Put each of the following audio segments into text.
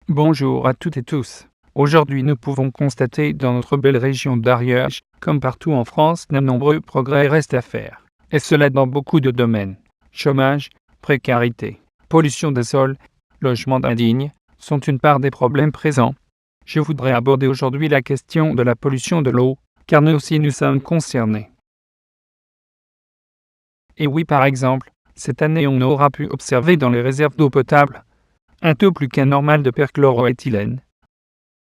Bonjour à toutes et tous. Aujourd'hui, nous pouvons constater dans notre belle région d'Ariège, comme partout en France, de nombreux progrès restent à faire. Et cela dans beaucoup de domaines. Chômage, précarité, pollution des sols, logements indignes sont une part des problèmes présents. Je voudrais aborder aujourd'hui la question de la pollution de l'eau, car nous aussi nous sommes concernés. Et oui, par exemple, cette année on aura pu observer dans les réserves d'eau potable un taux plus qu'anormal de perchloroéthylène,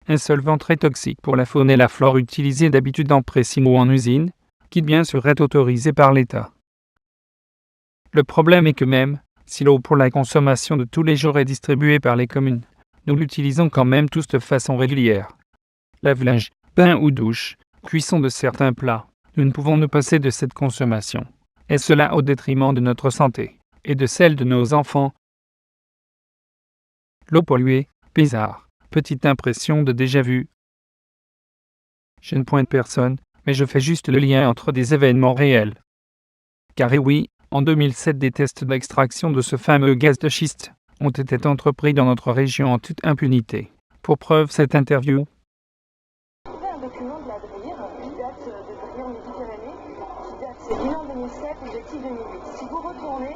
un solvant très toxique pour la faune et la flore utilisé d'habitude en pressing ou en usine, qui bien sûr est autorisé par l'État. Le problème est que même si l'eau pour la consommation de tous les jours est distribuée par les communes, nous l'utilisons quand même tous de façon régulière. Lave-linge, bain ou douche, cuisson de certains plats, nous ne pouvons nous passer de cette consommation. Et cela au détriment de notre santé et de celle de nos enfants. L'eau polluée, bizarre, petite impression de déjà-vu. Je ne pointe personne, mais je fais juste le lien entre des événements réels. Car et oui, en 2007 des tests d'extraction de ce fameux gaz de schiste ont été entrepris dans notre région en toute impunité. Pour preuve cette interview. Un document de la DRIR qui date de DRIR Méditerranée, c'est bilan 2007, objectif 2008. Si vous retournez,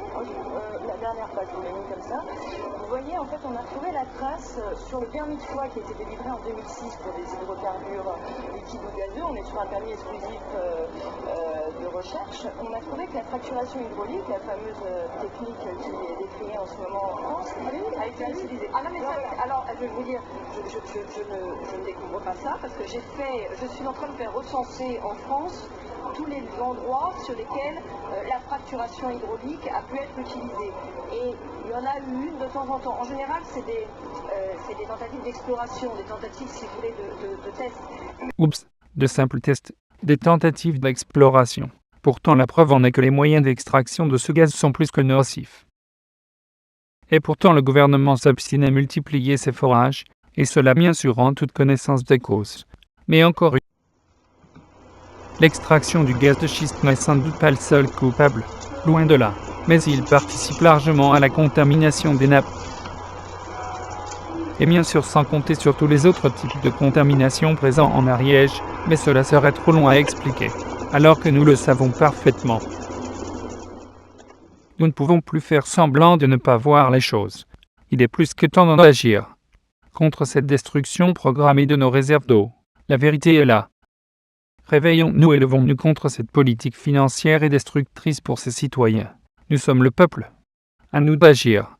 la dernière page, je vous l'ai mis comme ça, vous voyez en fait on a trouvé la trace sur le permis de foi qui a été délivré en 2006 pour des hydrocarbures liquides ou gazeux. On est sur un permis exclusif de recherche. On a trouvé que la fracturation hydraulique, la fameuse technique qui est décriée en ce moment en France, a été utilisée. Ah non mais ça, alors je vais vous dire, je ne découvre pas ça parce que je suis en train de faire recenser en France tous les endroits sur lesquels la fracturation hydraulique a pu être utilisée. Et il y en a eu une de temps en temps. En général, c'est des tentatives d'exploration, des tentatives, si vous voulez, de tests. Oups, de simples tests, des tentatives d'exploration. Pourtant, la preuve en est que les moyens d'extraction de ce gaz sont plus que nocifs. Et pourtant, le gouvernement s'obstine à multiplier ses forages, et cela bien sûr en toute connaissance des causes. Mais encore une l'extraction du gaz de schiste n'est sans doute pas le seul coupable, loin de là, mais il participe largement à la contamination des nappes. Et bien sûr sans compter sur tous les autres types de contamination présents en Ariège, mais cela serait trop long à expliquer, alors que nous le savons parfaitement. Nous ne pouvons plus faire semblant de ne pas voir les choses. Il est plus que temps d'agir contre cette destruction programmée de nos réserves d'eau. La vérité est là. Réveillons-nous et levons-nous contre cette politique financière et destructrice pour ses citoyens. Nous sommes le peuple. À nous d'agir.